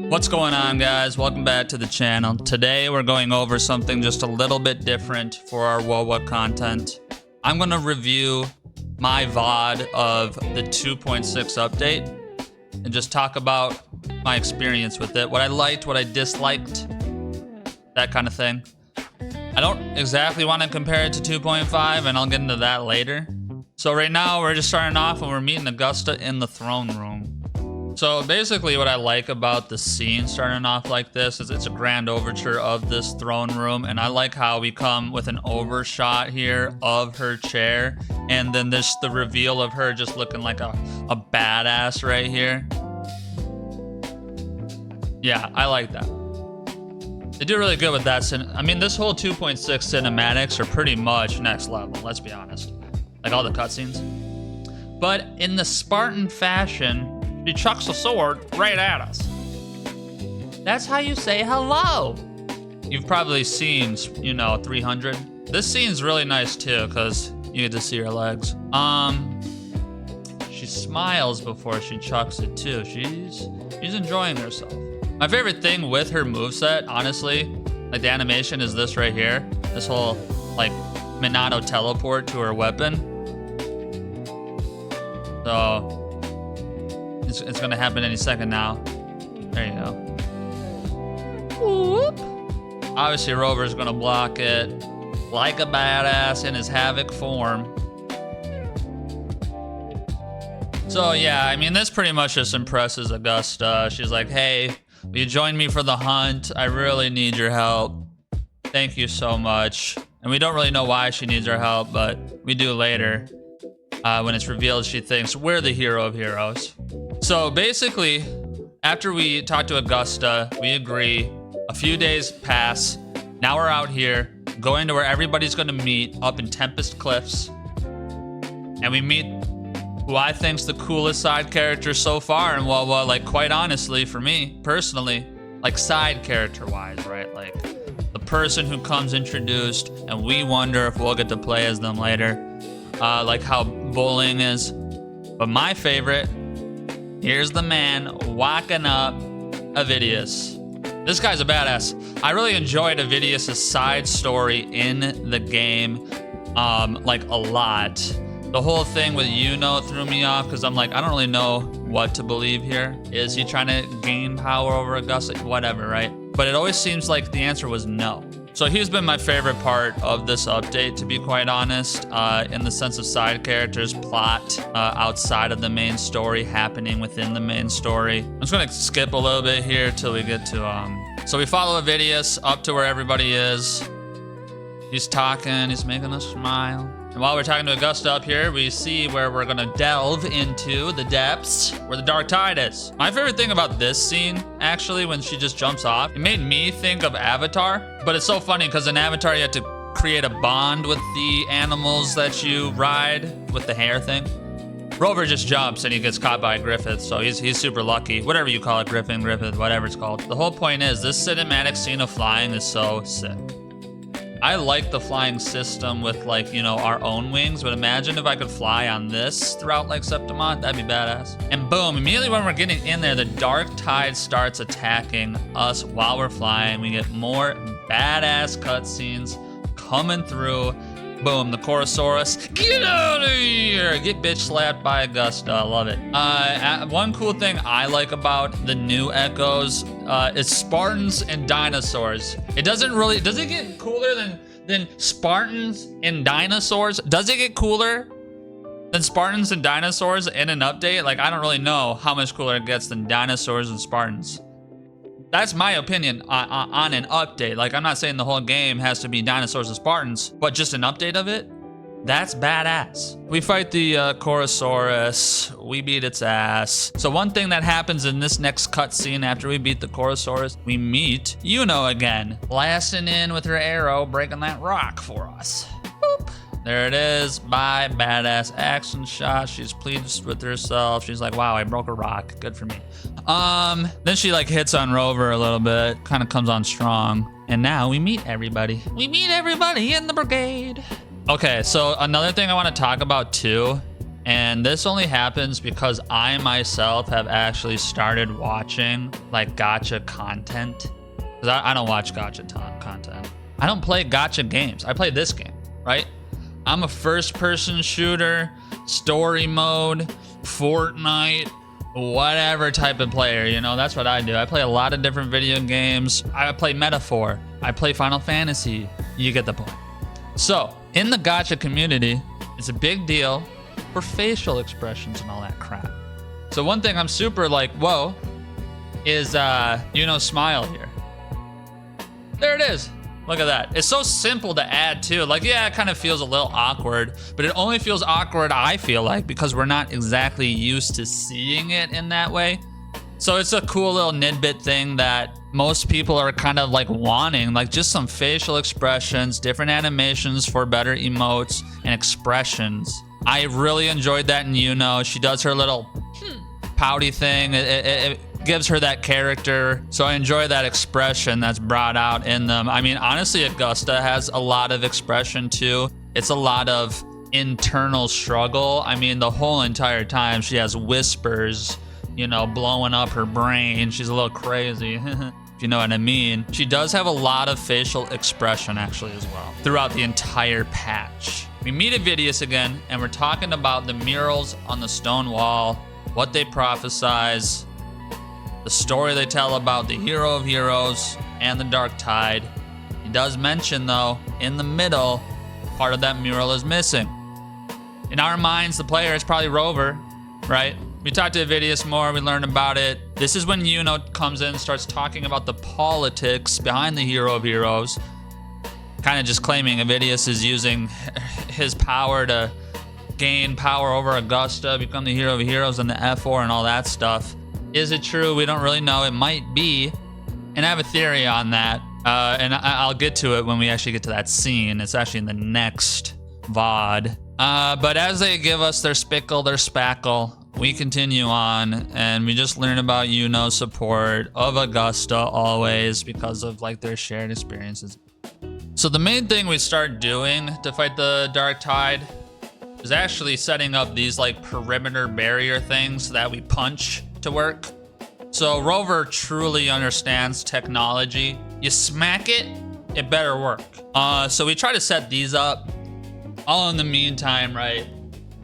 What's going on, guys? Welcome back to the channel. Today we're going over something just a little bit different for our WoWa content. I'm going to review my VOD of the 2.6 update and just talk about my experience with it, what I liked, what I disliked, that kind of thing. I don't exactly want to compare it to 2.5, and I'll get into that later. So right now we're just starting off and we're meeting Augusta in the throne room. So basically what I like about the scene starting off like this is it's a grand overture of this throne room, and I like how we come with an overshot here of her chair, and then there's the reveal of her just looking like a badass right here. Yeah, I like that. They do really good with that. I mean, this whole 2.6 cinematics are pretty much next level, let's be honest. Like all the cutscenes. But in the Spartan fashion, she chucks a sword right at us. That's how you say hello. You've probably seen, you know, 300. This scene's really nice too, because you get to see her legs. She smiles before she chucks it too. She's enjoying herself. My favorite thing with her moveset, honestly, like the animation, is this right here. This whole, like, Minato teleport to her weapon. So it's gonna happen any second now. There you go. Whoop. Obviously, Rover's gonna block it like a badass in his Havoc form. So yeah, I mean, this pretty much just impresses Augusta. She's like, hey, will you join me for the hunt? I really need your help. Thank you so much. And we don't really know why she needs our help, but we do later. When it's revealed, she thinks we're the hero of heroes. So basically, after we talk to Augusta, we agree. A few days pass. Now we're out here, going to where everybody's gonna meet up in Tempest Cliffs. And we meet who I think's the coolest side character so far. And well, like, quite honestly, for me, personally, like side character-wise, right? Like the person who comes introduced, and we wonder if we'll get to play as them later. Like how Bowling is. But my favorite, here's the man walking up Avidius. This guy's a badass. I really enjoyed Avidius' side story in the game, like a lot. The whole thing with Iuno threw me off because I'm like, I don't really know what to believe here. Is he trying to gain power over Augusta? Whatever, right? But it always seems like the answer was no. So he's been my favorite part of this update, to be quite honest, in the sense of side characters, plot outside of the main story, happening within the main story. I'm just gonna skip a little bit here till we get to, so we follow Avidius up to where everybody is. He's talking, he's making us smile. And while we're talking to Augusta up here, we see where we're gonna delve into the depths where the dark tide is. My favorite thing about this scene, actually, when she just jumps off, it made me think of Avatar. But it's so funny because in Avatar, you have to create a bond with the animals that you ride with the hair thing. Rover just jumps and he gets caught by Griffith, so he's super lucky. Whatever you call it, Griffin, Griffith, whatever it's called. The whole point is, this cinematic scene of flying is so sick. I like the flying system with, like, you know, our own wings, but imagine if I could fly on this throughout, like, Septimont. That'd be badass. And boom, immediately when we're getting in there, the dark tide starts attacking us while we're flying. We get more badass cutscenes coming through. Boom, the Chorosaurus. Get out of here! Get bitch slapped by Augusta. I love it. One cool thing I like about the new Echoes is Spartans and dinosaurs. It doesn't really, does it get cooler than Spartans and dinosaurs? Does it get cooler than Spartans and dinosaurs in an update? Like, I don't really know how much cooler it gets than dinosaurs and Spartans. That's my opinion on an update. Like, I'm not saying the whole game has to be dinosaurs and Spartans, but just an update of it, that's badass. We fight the Chorosaurus. We beat its ass. So one thing that happens in this next cutscene after we beat the Chorosaurus, we meet Iuno again, blasting in with her arrow, breaking that rock for us. Boop. There it is. Bye, badass action shot. She's pleased with herself. She's like, wow, I broke a rock. Good for me. Then she like hits on Rover a little bit, kind of comes on strong. And now we meet everybody. We meet everybody in the brigade. Okay, so another thing I want to talk about too And this only happens because I myself have actually started watching like gacha content. Because I don't watch gacha content. I don't play gacha games. I play this game, right? I'm a first-person shooter, story mode, Fortnite, whatever type of player, you know, that's what I do. I play a lot of different video games. I play Metaphor. I play Final Fantasy. You get the point. So, in the gacha community, it's a big deal for facial expressions and all that crap. So one thing I'm super like, whoa, is Iuno's smile here. There it is. Look at that. It's so simple to add too. Like, yeah, it kind of feels a little awkward, but it only feels awkward, I feel like, because we're not exactly used to seeing it in that way. So it's a cool little nidbit thing that most people are kind of like wanting, like just some facial expressions, different animations for better emotes and expressions. I really enjoyed that in Iuno. She does her little pouty thing. It gives her that character. So I enjoy that expression that's brought out in them. I mean, honestly, Augusta has a lot of expression too. It's a lot of internal struggle. I mean, the whole entire time she has whispers, you know, blowing up her brain. She's a little crazy, if you know what I mean. She does have a lot of facial expression actually as well throughout the entire patch. We meet Avidius again, and we're talking about the murals on the stone wall, what they prophesize, the story they tell about the hero of heroes and the dark tide. He does mention though, in the middle, part of that mural is missing. In our minds, the player is probably Rover, right? We talked to Avidius more, we learned about it. This is when Iuno comes in and starts talking about the politics behind the hero of heroes. Kind of just claiming Avidius is using his power to gain power over Augusta, become the hero of heroes and the F4 and all that stuff. Is it true? We don't really know. It might be. And I have a theory on that. And I'll get to it when we actually get to that scene. It's actually in the next VOD. But as they give us their spickle, their spackle, we continue on, and we just learn about Iuno's support of Augusta always because of like their shared experiences. So the main thing we start doing to fight the dark tide is actually setting up these like perimeter barrier things that we punch to work. So Rover truly understands technology. You smack it, it better work. So we try to set these up. All in the meantime, right,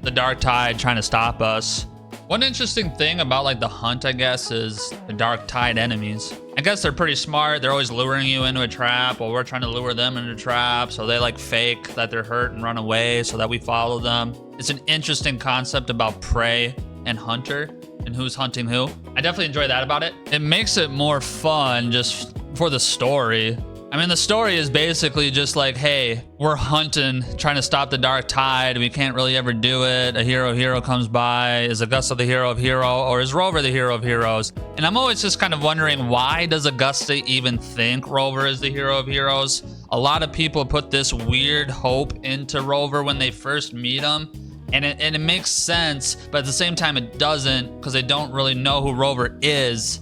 the dark tide trying to stop us. One interesting thing about like the hunt, I guess, is the dark tide enemies. I guess they're pretty smart. They're always luring you into a trap while we're trying to lure them into a trap. So they like fake that they're hurt and run away so that we follow them. It's an interesting concept about prey and hunter and who's hunting who. I definitely enjoy that about it. It makes it more fun just for the story. I mean, the story is basically just like, hey, we're hunting, trying to stop the dark tide. We can't really ever do it. A hero comes by. Is Augusta the hero of hero, or is Rover the hero of heroes? And I'm always just kind of wondering, why does Augusta even think Rover is the hero of heroes? A lot of people put this weird hope into Rover when they first meet him. And it makes sense, but at the same time it doesn't, because they don't really know who Rover is.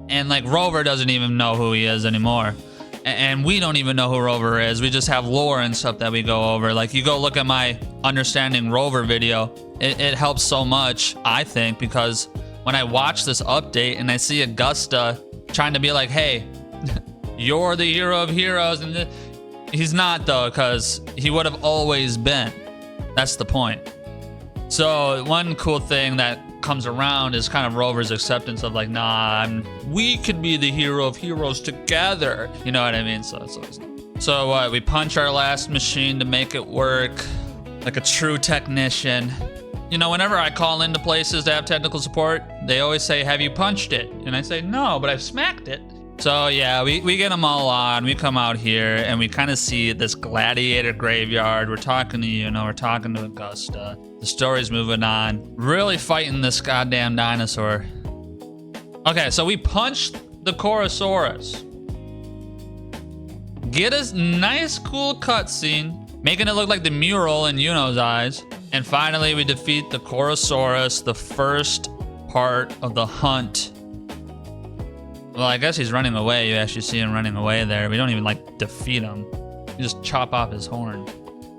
And like Rover doesn't even know who he is anymore. And we don't even know who Rover is. We just have lore and stuff that we go over. Like, you go look at my Understanding Rover video. It helps so much, I think, because when I watch this update and I see Augusta trying to be like, hey, you're the hero of heroes. And he's not, though, because he would have always been. That's the point. So one cool thing that comes around is kind of Rover's acceptance of like, nah, we could be the hero of heroes together. You know what I mean? So we punch our last machine to make it work like a true technician. You know, whenever I call into places to have technical support, they always say, have you punched it? And I say, no, but I've smacked it. So yeah, we get them all on. We come out here and we kind of see this gladiator graveyard. We're talking to Iuno, we're talking to Augusta. The story's moving on. Really fighting this goddamn dinosaur. Okay, so we punched the Chorosaurus. Get a nice cool cutscene, making it look like the mural in Iuno's eyes. And finally we defeat the Chorosaurus, the first part of the hunt. Well, I guess he's running away. You actually see him running away there. We don't even like defeat him. You just chop off his horn.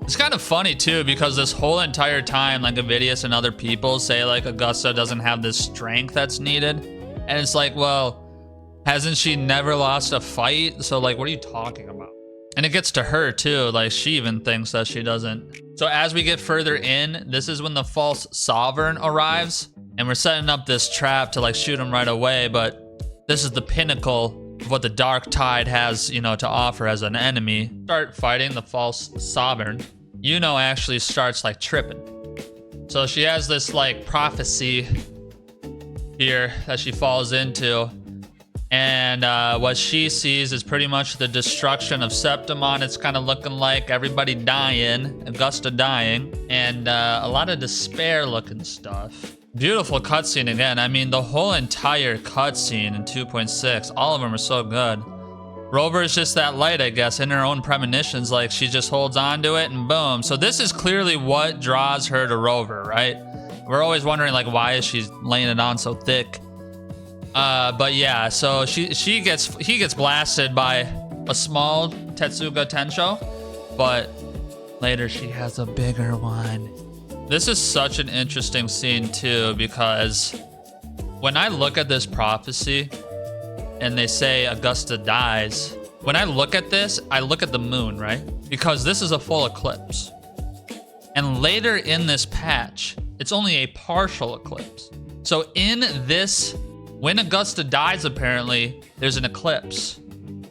It's kind of funny too, because this whole entire time, like Avidius and other people say like Augusta doesn't have this strength that's needed. And it's like, well, hasn't she never lost a fight? So like, what are you talking about? And it gets to her too. Like she even thinks that she doesn't. So as we get further in, this is when the false sovereign arrives. And we're setting up this trap to like shoot him right away. But this is the pinnacle of what the Dark Tide has, you know, to offer as an enemy. Start fighting the false sovereign. Iuno actually starts like tripping. So she has this like prophecy here that she falls into. And what she sees is pretty much the destruction of Septimon. It's kind of looking like everybody dying, Augusta dying, and a lot of despair looking stuff. Beautiful cutscene again. I mean, the whole entire cutscene in 2.6, all of them are so good. Rover is just that light, I guess, in her own premonitions. Like, she just holds on to it and boom. So this is clearly what draws her to Rover, right? We're always wondering, like, why is she laying it on so thick? But yeah, so he gets blasted by a small Tetsuga Tensho, but later she has a bigger one. This is such an interesting scene too, because when I look at this prophecy and they say Augusta dies, when I look at this, I look at the moon, right? Because this is a full eclipse. And later in this patch, it's only a partial eclipse. So in this, when Augusta dies, apparently, there's an eclipse.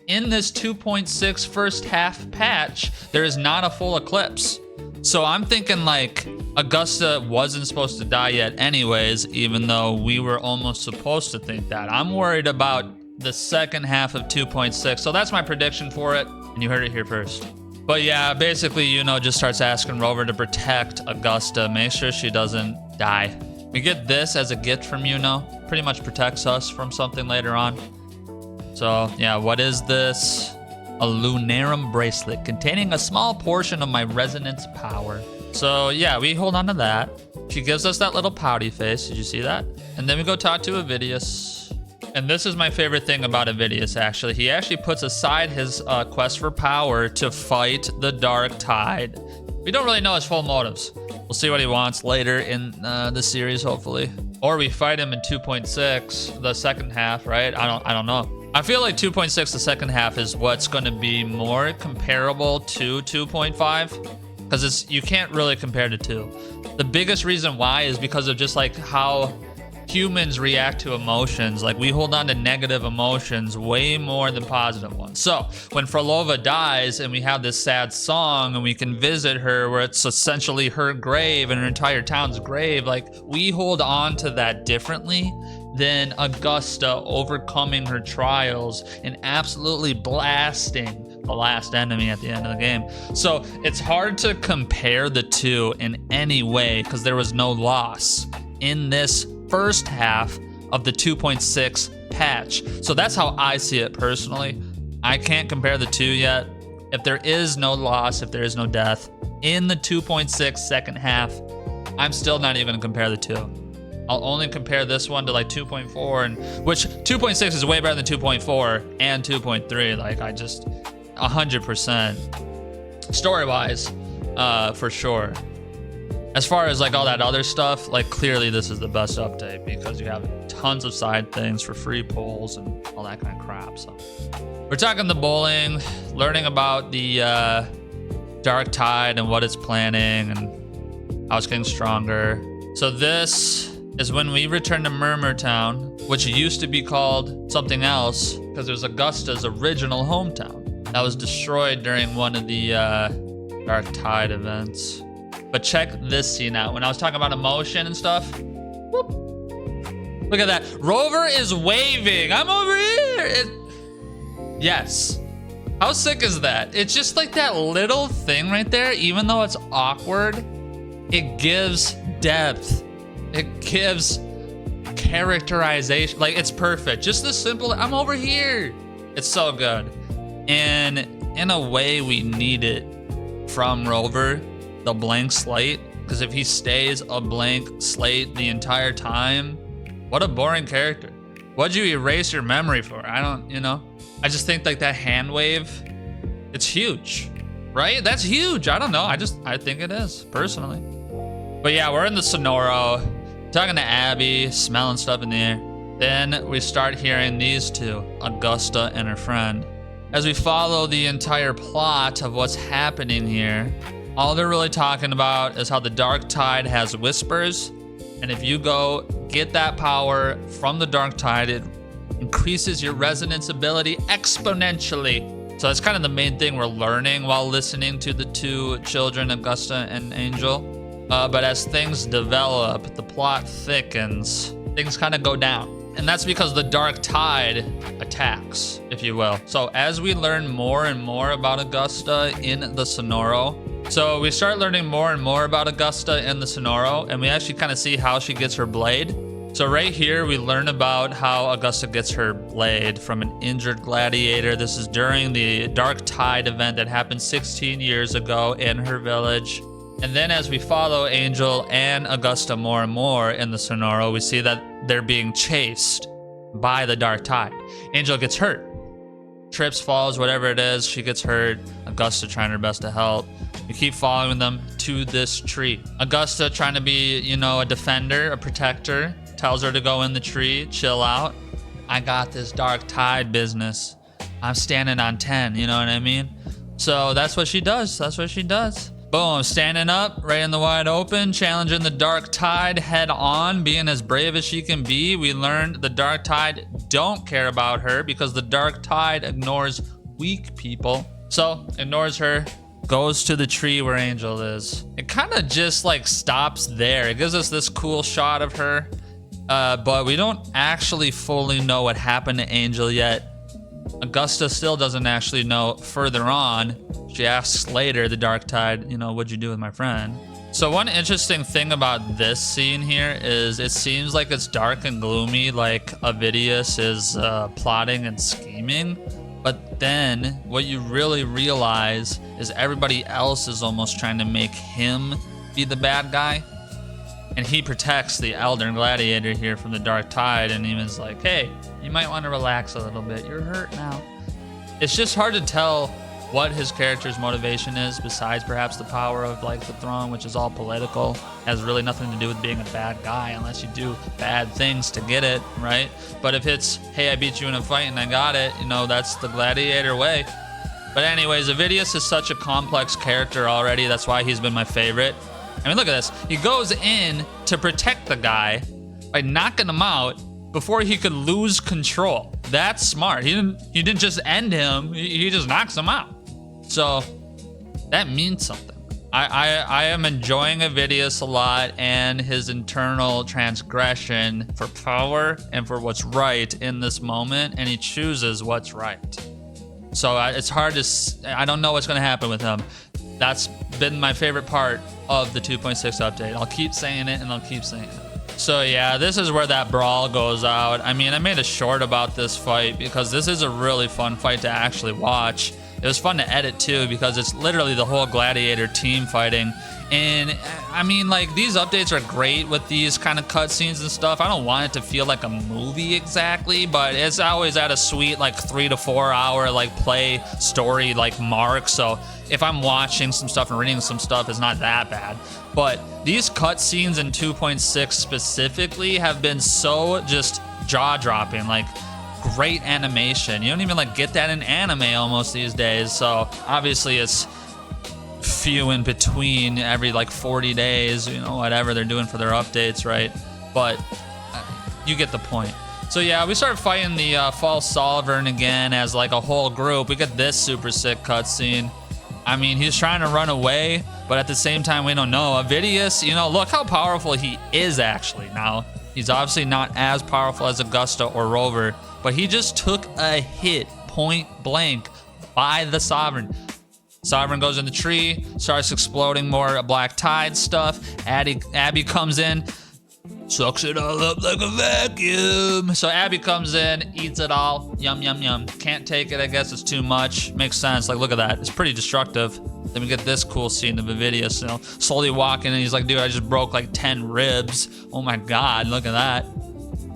In this 2.6 first half patch, there is not a full eclipse. So I'm thinking like Augusta wasn't supposed to die yet anyways, even though we were almost supposed to think that. I'm worried about the second half of 2.6. So that's my prediction for it. And you heard it here first. But yeah, basically, Iuno just starts asking Rover to protect Augusta, make sure she doesn't die. We get this as a gift from Iuno. Pretty much protects us from something later on. So yeah, what is this? A lunarum bracelet containing a small portion of my resonance power. So yeah, we hold on to that. She gives us that little pouty face. Did you see that? And then we go talk to Avidius. And this is my favorite thing about Avidius, actually. He actually puts aside his quest for power to fight the Dark Tide. We don't really know his full motives. We'll see what he wants later in the series, hopefully. Or we fight him in 2.6, the second half, right? I don't know. I feel like 2.6, the second half, is what's going to be more comparable to 2.5, because you can't really compare the two. The biggest reason why is because of just like how humans react to emotions. Like, we hold on to negative emotions way more than positive ones. So when Frolova dies and we have this sad song and we can visit her where it's essentially her grave and her entire town's grave, like, we hold on to that differently than Augusta overcoming her trials and absolutely blasting the last enemy at the end of the game. So it's hard to compare the two in any way because there was no loss in this first half of the 2.6 patch. So that's how I see it personally. I can't compare the two yet. If there is no loss, if there is no death in the 2.6 second half, I'm still not even gonna compare the two. I'll only compare this one to like 2.4, and which 2.6 is way better than 2.4 and 2.3. Like, I just 100% story-wise, for sure. As far as like all that other stuff, like, clearly this is the best update because you have tons of side things for free pulls and all that kind of crap. So we're talking the bowling, learning about the Dark Tide and what it's planning and how it's getting stronger. So this is when we return to Murmur Town, which used to be called something else because it was Augusta's original hometown that was destroyed during one of the Dark Tide events. But check this scene out. When I was talking about emotion and stuff, whoop, look at that. Rover is waving. I'm over here. Yes. How sick is that? It's just like that little thing right there. Even though it's awkward, it gives depth. It gives characterization. Like, it's perfect. Just the simple, I'm over here. It's so good. And in a way, we need it from Rover. The blank slate, because if he stays a blank slate the entire time, what a boring character. What'd you erase your memory for? I don't, I just think like that hand wave, it's huge. Right? That's huge. I don't know. I think it is, personally. But yeah, we're in the Sonoro, talking to Abby, smelling stuff in the air. Then we start hearing these two, Augusta and her friend. As we follow the entire plot of what's happening here, all they're really talking about is how the dark tide has whispers, and if you go get that power from the dark tide, it increases your resonance ability exponentially. So that's kind of the main thing we're learning while listening to the two children, Augusta and Angel. But as things develop, the plot thickens, things kind of go down. And that's because the dark tide attacks, if you will. So as we learn more and more about Augusta in the Sonoro, so we start learning more and more about Augusta in the Sonoro, and we actually kind of see how she gets her blade. So right here, we learn about how Augusta gets her blade from an injured gladiator. This is during the Dark Tide event that happened 16 years ago in her village. And then as we follow Angel and Augusta more and more in the Sonoro, we see that they're being chased by the Dark Tide. Angel gets hurt. Trips, falls, whatever it is, she gets hurt. Augusta trying her best to help. We keep following them to this tree. Augusta trying to be, you know, a defender, a protector, tells her to go in the tree, chill out. I got this dark tide business. I'm standing on 10, you know what I mean? So that's what she does. That's what she does. Boom, standing up, right in the wide open, challenging the dark tide head on, being as brave as she can be. We learned the dark tide don't care about her because the dark tide ignores weak people. So ignores her, goes to the tree where Angel is. It kind of just like stops there. It gives us this cool shot of her, but we don't actually fully know what happened to Angel yet. Augusta still doesn't actually know further on. She asks later, the dark tide, you know, what'd you do with my friend? So one interesting thing about this scene here is it seems like it's dark and gloomy, like Avidius is plotting and scheming. But then what you really realize is everybody else is almost trying to make him be the bad guy. And he protects the elder gladiator here from the dark tide, and even's like, hey, you might want to relax a little bit. You're hurt now. It's just hard to tell what his character's motivation is, besides perhaps the power of like the throne, which is all political, has really nothing to do with being a bad guy unless you do bad things to get it, right? But if it's, hey, I beat you in a fight and I got it, you know, that's the gladiator way. But anyways, Avidius is such a complex character already. That's why he's been my favorite. I mean, look at this. He goes in to protect the guy by knocking him out before he could lose control. That's smart. He didn't just end him. He just knocks him out. So that means something. I am enjoying Avidius a lot and his internal transgression for power and for what's right in this moment, and he chooses what's right. So it's hard to, I don't know what's going to happen with him. That's been my favorite part of the 2.6 update. I'll keep saying it and I'll keep saying it. So yeah, this is where that brawl goes out. I mean, I made a short about this fight because this is a really fun fight to actually watch. It was fun to edit too because it's literally the whole gladiator team fighting. And I mean, like, these updates are great with these kind of cutscenes and stuff. I don't want it to feel like a movie exactly, but it's always at a sweet like 3 to 4 hour like play story like mark. So if I'm watching some stuff and reading some stuff, it's not that bad. But these cutscenes in 2.6 specifically have been so just jaw-dropping, like great animation. You don't even like get that in anime almost these days. So obviously it's few in between every like 40 days, you know, whatever they're doing for their updates, right? But you get the point. So yeah, we start fighting the false sovereign again as like a whole group. We get this super sick cutscene. I mean, he's trying to run away, but at the same time, we don't know. Avidius, you know, look how powerful he is actually now. He's obviously not as powerful as Augusta or Rover, but he just took a hit point blank by the Sovereign. Sovereign goes in the tree, starts exploding more black tide stuff. Abby comes in, sucks it all up like a vacuum. So Abby comes in, eats it all. Yum, yum, yum. Can't take it, I guess it's too much. Makes sense. Like, look at that. It's pretty destructive. Then we get this cool scene of Avidius, you know, slowly walking, and he's like, dude, I just broke like 10 ribs. Oh my God, look at that.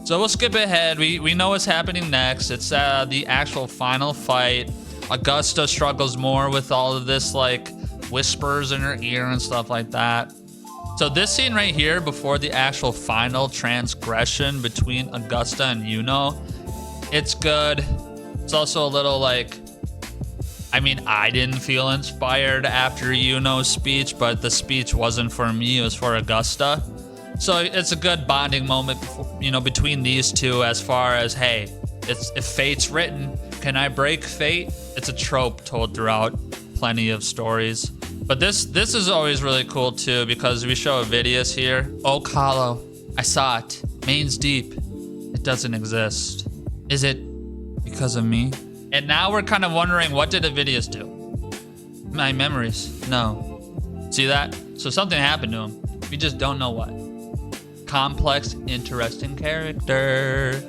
So we'll skip ahead. We know what's happening next. It's the actual final fight. Augusta struggles more with all of this, like, whispers in her ear and stuff like that. So this scene right here, before the actual final transgression between Augusta and Iuno, it's good. It's also a little like, I mean, I didn't feel inspired after Iuno's speech, but the speech wasn't for me, it was for Augusta. So it's a good bonding moment, you know, between these two, as far as, hey, if fate's written, can I break fate? It's a trope told throughout plenty of stories. But this is always really cool too, because we show Avidius here. Oak Hollow, I saw it. Main's deep. It doesn't exist. Is it because of me? And now we're kind of wondering, what did Avidius do? My memories. No. See that? So something happened to him. We just don't know what. Complex, interesting character.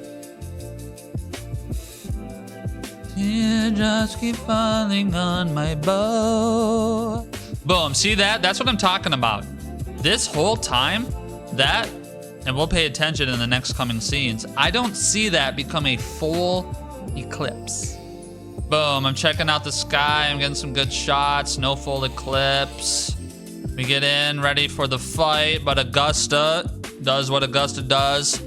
Teardrops keep falling on my bow. Boom, see that? That's what I'm talking about. This whole time, that, and we'll pay attention in the next coming scenes, I don't see that become a full eclipse. Boom, I'm checking out the sky, I'm getting some good shots, no full eclipse. We get in, ready for the fight, but Augusta does what Augusta does.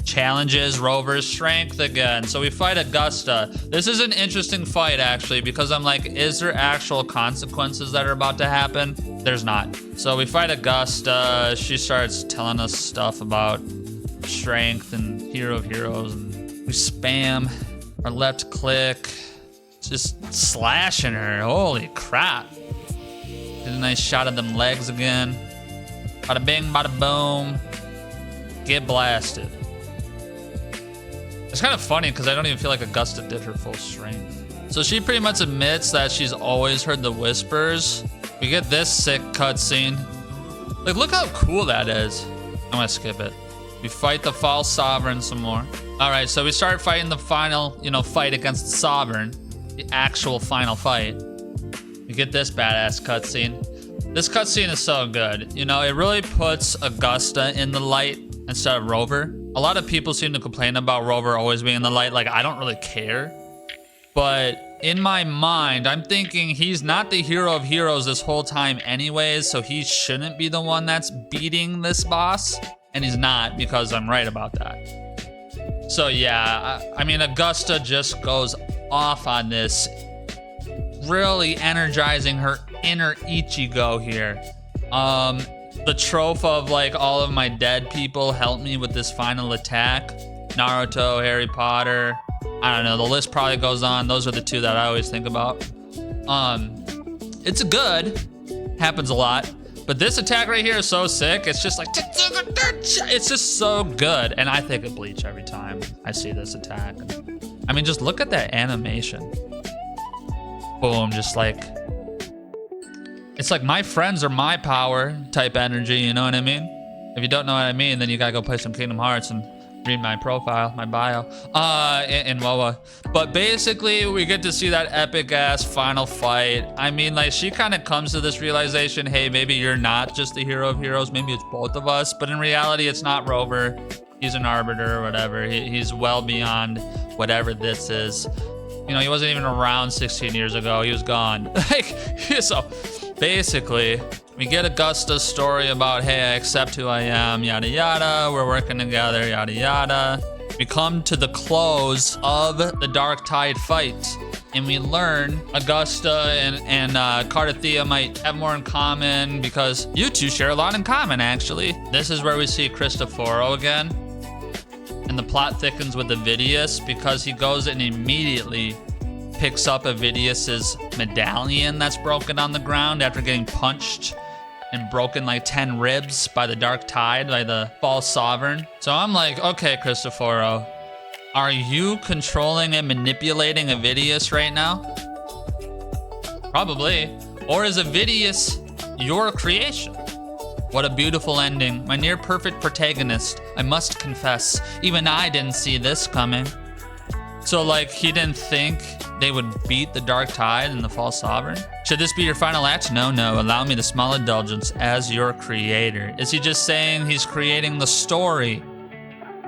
Challenges Rover's strength again. So we fight Augusta. This is an interesting fight, actually, because I'm like, is there actual consequences that are about to happen? There's not. So we fight Augusta. She starts telling us stuff about strength and hero of heroes. And we spam our left click, just slashing her. Holy crap. Get a nice shot of them legs again. Bada bing, bada boom. Get blasted. It's kind of funny because I don't even feel like Augusta did her full strength. So she pretty much admits that she's always heard the whispers. We get this sick cutscene. Like, look how cool that is. I'm gonna skip it. We fight the false sovereign some more. All right, so we start fighting the final, you know, fight against the sovereign. The actual final fight. We get this badass cutscene. This cutscene is so good. You know, it really puts Augusta in the light instead of Rover. A lot of people seem to complain about Rover always being in the light. Like, I don't really care. But in my mind, I'm thinking he's not the hero of heroes this whole time anyways, so he shouldn't be the one that's beating this boss. And he's not, because I'm right about that. So yeah, I mean, Augusta just goes off on this, really energizing her inner Ichigo here. The trope of, like, all of my dead people help me with this final attack. Naruto, Harry Potter. I don't know, the list probably goes on. Those are the two that I always think about. It's good. Happens a lot. But this attack right here is so sick. It's just like, it's just so good. And I think of Bleach every time I see this attack. I mean, just look at that animation. Boom, just like, it's like my friends are my power type energy, you know what I mean? If you don't know what I mean, then you gotta go play some Kingdom Hearts and read my profile, my bio, in WoWa. But basically, we get to see that epic ass final fight. I mean, like, she kind of comes to this realization, hey, maybe you're not just the hero of heroes, maybe it's both of us. But in reality, it's not Rover. He's an arbiter or whatever. He's well beyond whatever this is. You know, he wasn't even around 16 years ago. He was gone. Like, so basically, we get Augusta's story about, hey, I accept who I am, yada yada, we're working together, yada yada. We come to the close of the Dark Tide fight, and we learn Augusta and Cardathea might have more in common, because you two share a lot in common, actually. This is where we see Cristoforo again, and the plot thickens with Avidius, because he goes and immediately picks up Avidius's medallion that's broken on the ground after getting punched and broken like 10 ribs by the Dark Tide, by the false sovereign. So I'm like, okay, Cristoforo, are you controlling and manipulating Avidius right now? Probably. Or is Avidius your creation? What a beautiful ending. My near perfect protagonist. I must confess, even I didn't see this coming. So, like, he didn't think they would beat the Dark Tide and the False Sovereign? Should this be your final act? No, allow me the small indulgence as your creator. Is he just saying he's creating the story?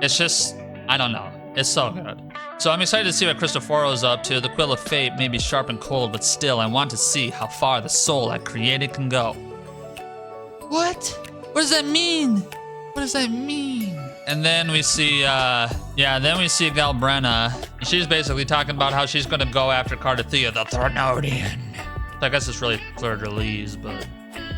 It's just, I don't know. It's so good. So I'm excited to see what Cristoforo's up to. The quill of fate may be sharp and cold, but still I want to see how far the soul I created can go. What? What does that mean? What does that mean? And then we see, then we see Galbrenna. She's basically talking about how she's gonna go after Cardathia, the Thrnodian. I guess it's really fleur-de-lis, but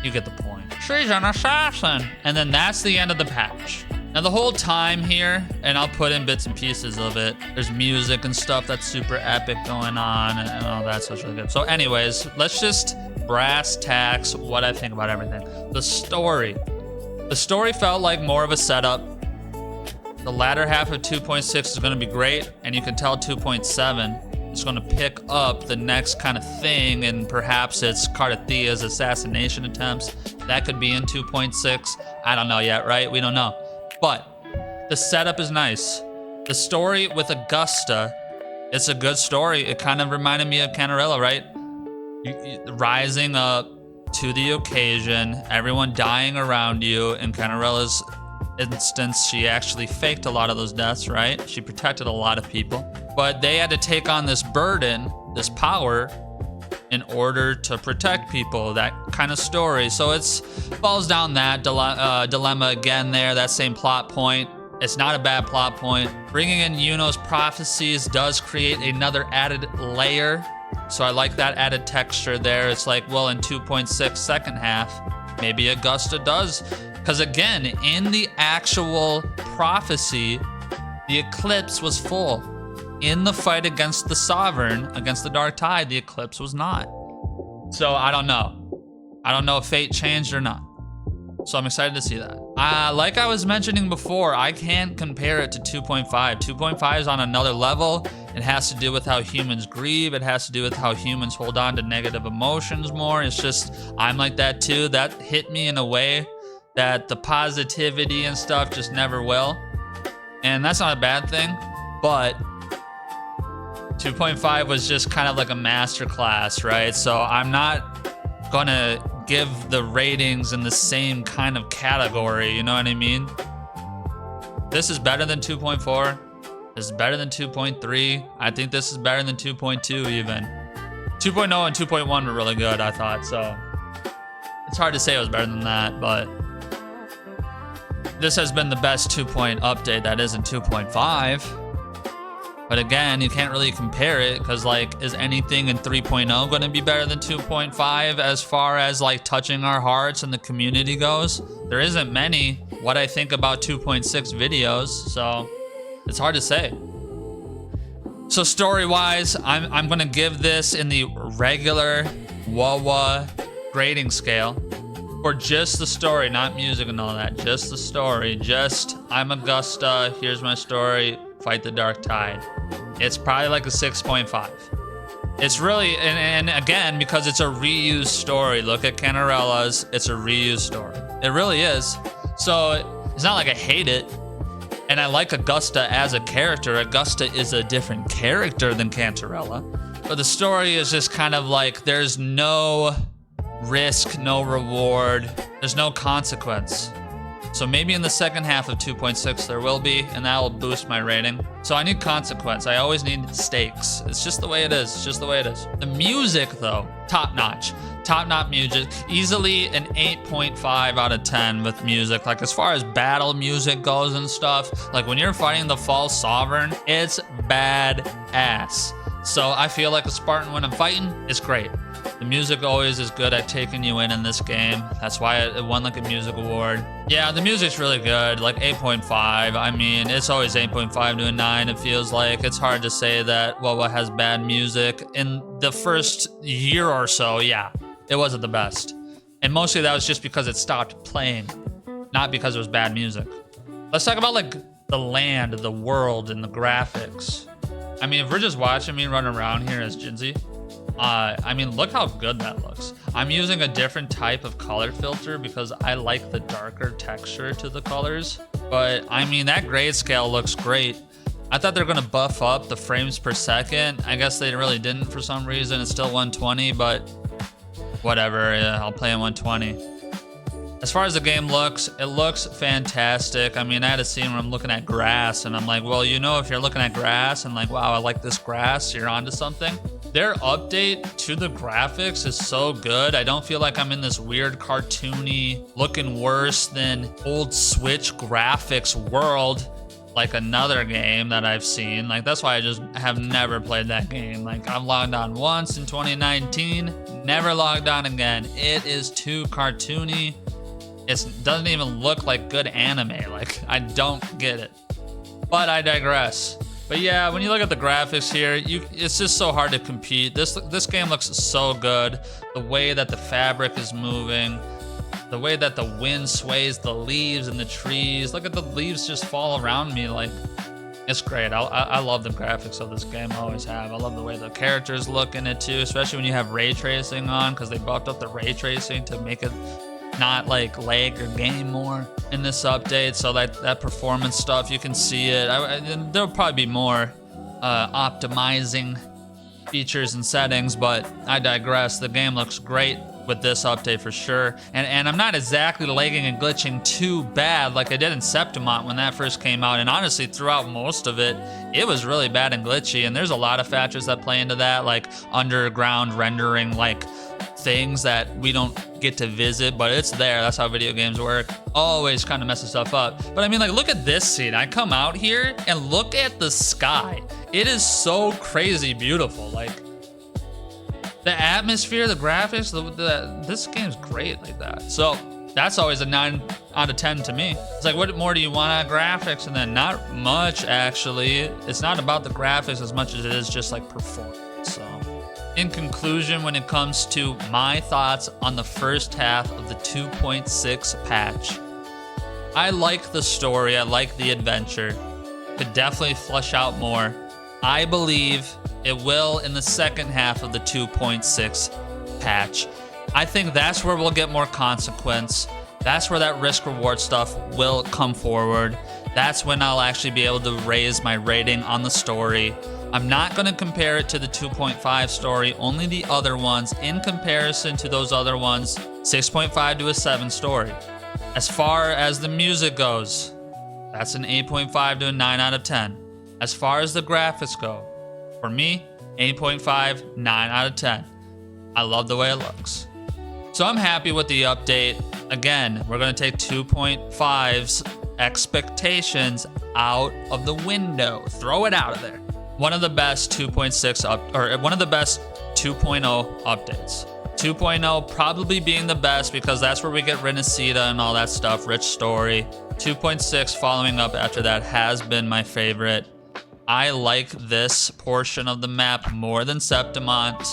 you get the point. She's an assassin. And then that's the end of the patch. Now the whole time here, and I'll put in bits and pieces of it, there's music and stuff that's super epic going on and all that, so it's really good. So anyways, let's just brass tacks what I think about everything. The story. The story felt like more of a setup. The latter half of 2.6 is gonna be great, and you can tell 2.7 is gonna pick up the next kind of thing, and perhaps it's Cardathia's assassination attempts. That could be in 2.6. I don't know yet, right? We don't know. But the setup is nice. The story with Augusta, it's a good story. It kind of reminded me of Cantarella, right? Rising up to the occasion, everyone dying around you. In Cantarella's instance, she actually faked a lot of those deaths, right? She protected a lot of people. But they had to take on this burden, this power, in order to protect people, that kind of story. So it falls down that dilemma again there, that same plot point. It's not a bad plot point. Bringing in Iuno's prophecies does create another added layer. So I like that added texture there. It's like, well, in 2.6 second half, maybe Augusta does. Because again, in the actual prophecy, the eclipse was full. In the fight against the Sovereign, against the Dark Tide, the eclipse was not. So I don't know. I don't know if fate changed or not. So I'm excited to see that. Like I was mentioning before, I can't compare it to 2.5. 2.5 is on another level. It has to do with how humans grieve. It has to do with how humans hold on to negative emotions more. It's just, I'm like that too. That hit me in a way that the positivity and stuff just never will. And that's not a bad thing, but 2.5 was just kind of like a masterclass, right? So I'm not gonna give the ratings in the same kind of category, you know what I mean? This is better than 2.4. This is better than 2.3. I think this is better than 2.2 even. 2.0 and 2.1 were really good, I thought, so it's hard to say it was better than that, but this has been the best 2.0 update that isn't 2.5. But again, you can't really compare it because, like, is anything in 3.0 going to be better than 2.5 as far as, like, touching our hearts and the community goes? There isn't many what I think about 2.6 videos, so it's hard to say. So story-wise, I'm going to give this in the regular WoW grading scale for just the story, not music and all that, just the story. Just, I'm Augusta, here's my story, fight the Dark Tide. It's probably like a 6.5. It's really, and again, because it's a reused story. Look at Cantarella's, it's a reused story. It really is. So it's not like I hate it. And I like Augusta as a character. Augusta is a different character than Cantarella. But the story is just kind of like, there's no risk, no reward, there's no consequence. So maybe in the second half of 2.6 there will be, and that will boost my rating. So I need consequence. I always need stakes. It's just the way it is. It's just the way it is. The music though, top notch. Top-notch music. Easily an 8.5 out of 10 with music. Like as far as battle music goes and stuff, like when you're fighting the false sovereign, it's badass. So I feel like a Spartan when I'm fighting, it's great. The music always is good at taking you in this game. That's why it won like a music award. Yeah, the music's really good, like 8.5. I mean, it's always 8.5 to a 9, it feels like. It's hard to say that WoW has bad music. In the first year or so, yeah, it wasn't the best. And mostly that was just because it stopped playing, not because it was bad music. Let's talk about like the land, the world, and the graphics. I mean, if we're just watching me run around here as Jinzi, I mean, look how good that looks. I'm using a different type of color filter because I like the darker texture to the colors. But I mean, that grayscale looks great. I thought they were gonna buff up the frames per second. I guess they really didn't for some reason. It's still 120, but whatever, yeah, I'll play in 120. As far as the game looks, it looks fantastic. I mean, I had a scene where I'm looking at grass and I'm like, well, you know, if you're looking at grass and like, wow, I like this grass, you're onto something. Their update to the graphics is so good. I don't feel like I'm in this weird cartoony, looking worse than old Switch graphics world like another game that I've seen. Like, that's why I just have never played that game. Like, I've logged on once in 2019, never logged on again. It is too cartoony. It doesn't even look like good anime. Like, I don't get it. But I digress. But yeah, when you look at the graphics here, it's just so hard to compete. This game looks so good. The way that the fabric is moving, the way that the wind sways the leaves and the trees. Look at the leaves just fall around me. Like, it's great. I love the graphics of this game. I always have. I love the way the characters look in it too, especially when you have ray tracing on, because they buffed up the ray tracing to make it not like lag or game more in this update. So that performance stuff, you can see it. There'll probably be more optimizing features and settings, but I digress. The game looks great with this update for sure. And I'm not exactly lagging and glitching too bad like I did in Septimont when that first came out. And honestly, throughout most of it, it was really bad and glitchy. And there's a lot of factors that play into that, like underground rendering, like things that we don't get to visit, but it's there. That's how video games work. Always kind of messes stuff up. But I mean, like, look at this scene. I come out here and look at the sky. It is so crazy beautiful. Like, the atmosphere, the graphics, this game's great like that. So that's always a 9 out of 10 to me. It's like, what more do you want out of graphics? And then not much, actually. It's not about the graphics as much as it is just like performance. So in conclusion, when it comes to my thoughts on the first half of the 2.6 patch, I like the story, I like the adventure. Could definitely flesh out more. I believe it will in the second half of the 2.6 patch. I think that's where we'll get more consequence. That's where that risk reward stuff will come forward. That's when I'll actually be able to raise my rating on the story. I'm not going to compare it to the 2.5 story, only the other ones. In comparison to those other ones, 6.5 to a 7 story. As far as the music goes, that's an 8.5 to a 9 out of 10. As far as the graphics go, for me, 8.5, 9 out of 10. I love the way it looks. So I'm happy with the update. Again, we're going to take 2.5's expectations out of the window. Throw it out of there. One of the best 2.6 one of the best 2.0 updates. 2.0 probably being the best because that's where we get Renacida and all that stuff, rich story. 2.6 following up after that has been my favorite. I like this portion of the map more than Septimont,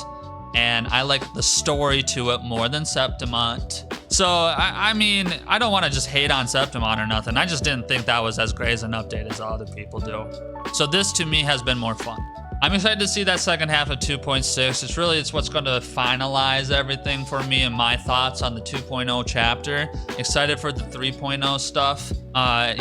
and I like the story to it more than Septimont. So, I mean, I don't want to just hate on Septimont or nothing. I just didn't think that was as great as an update as other people do. So this, to me, has been more fun. I'm excited to see that second half of 2.6. It's what's going to finalize everything for me and my thoughts on the 2.0 chapter. Excited for the 3.0 stuff.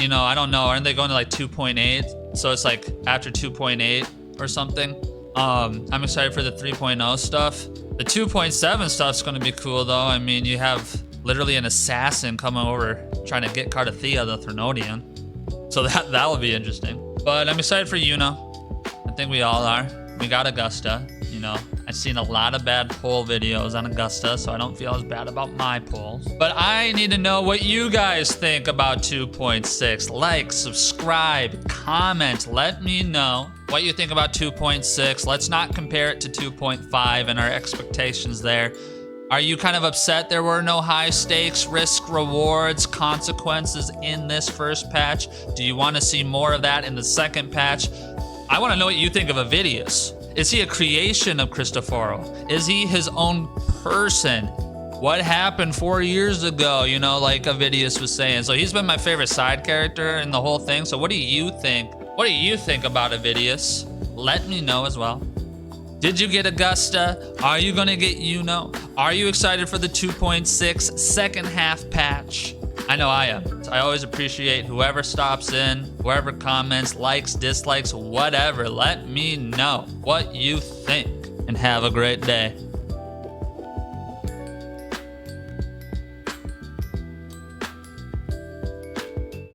You know, I don't know. Aren't they going to like 2.8? So it's like after 2.8 or something. I'm excited for the 3.0 stuff. The 2.7 stuff's going to be cool, though. I mean, you have literally an assassin coming over trying to get Cardathia, the Thrunodian. So that'll be interesting. But I'm excited for Iuno. I think we all are. We got Augusta, you know. I've seen a lot of bad poll videos on Augusta, so I don't feel as bad about my polls. But I need to know what you guys think about 2.6. Like, subscribe, comment, let me know what you think about 2.6. Let's not compare it to 2.5 and our expectations there. Are you kind of upset there were no high stakes, risk, rewards, consequences in this first patch? Do you want to see more of that in the second patch? I want to know what you think of Avidius. Is he a creation of Cristoforo? Is he his own person? What happened 4 years ago, you know, like Avidius was saying. So he's been my favorite side character in the whole thing. So what do you think? What do you think about Avidius? Let me know as well. Did you get Augusta? Are you going to get Iuno? Are you excited for the 2.6 second half patch? I know I am. I always appreciate whoever stops in, whoever comments, likes, dislikes, whatever. Let me know what you think and have a great day.